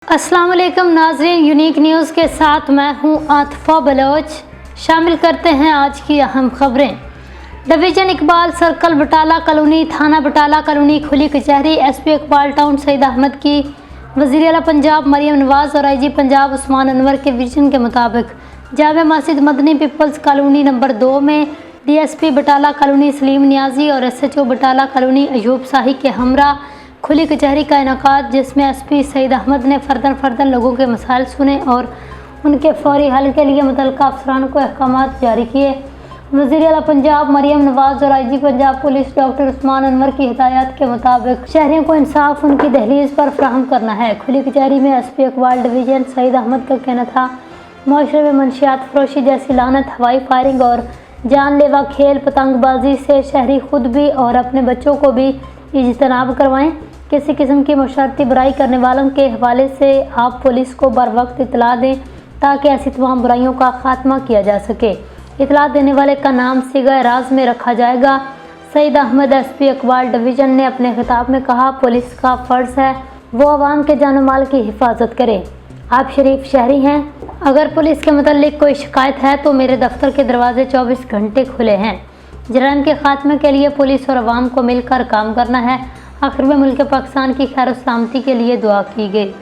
अस्सलाम वालेकुम नाज़रीन, यूनिक न्यूज़ के साथ मैं हूं आतिफा बलोच। शामिल करते हैं आज की अहम खबरें। Division Iqbal circle Batala colony, थाना बटाला कॉलोनी खुली कचहरी। एसपी इकबाल टाउन सईद अहमद की वज़ीर आला पंजाब मरियम नवाज़ और आईजी पंजाब उस्मान अनवर के विजन के मुताबिक जामे मस्जिद मदनी पीपल्स कॉलोनी नंबर 2 में डीएसपी बटाला कॉलोनी सलीम नियाजी और एसएचओ बटाला कॉलोनी अयूब शाही के हमरा खुली कचहरी का इनेकाद, जिसमें एसपी सईद अहमद ने फर्दन लोगों के मसाइल सुने और उनके फौरी हल के लिए मुतल्लिका अफसरान को अहकामात जारी किए। वज़ीर आला पंजाब मरियम नवाज़ और IG Punjab police doctor Usman Anwar की हिदायत के मुताबिक शहरियों को इंसाफ उनकी दहलीज पर फराहम करना है। खुली कचहरी में एसपी इकबाल डिवीज़न सईद अहमद का कहना था, मुआशरे में मंशियात फरोशी जैसी लानत, हवाई फायरिंग और जानलेवा खेल पतंगबाजी से शहरी खुद भी और अपने बच्चों को भी इज्तनाब करवाएं। किसी किस्म की मुशर्रती बुराई करने वालों के हवाले से आप पुलिस को बर वक्त इतला दें ताकि ऐसी तमाम बुराइयों का खात्मा किया जा सके। इतला देने वाले का नाम सिगा राज में रखा जाएगा। सईद अहमद एसपी इकबाल डिवीज़न ने अपने खिताब में कहा, पुलिस का फ़र्ज़ है वो आवाम के जान माल की हिफाजत करे। आप शरीफ शहरी हैं, अगर पुलिस के मुताल्लिक कोई शिकायत है तो मेरे दफ्तर के दरवाजे 24 घंटे खुले हैं। जराइम के खात्मे के लिए पुलिस और आवाम को मिलकर काम करना है। आखिर में मुल्क पाकिस्तान की खैर सलामती के लिए दुआ की गई।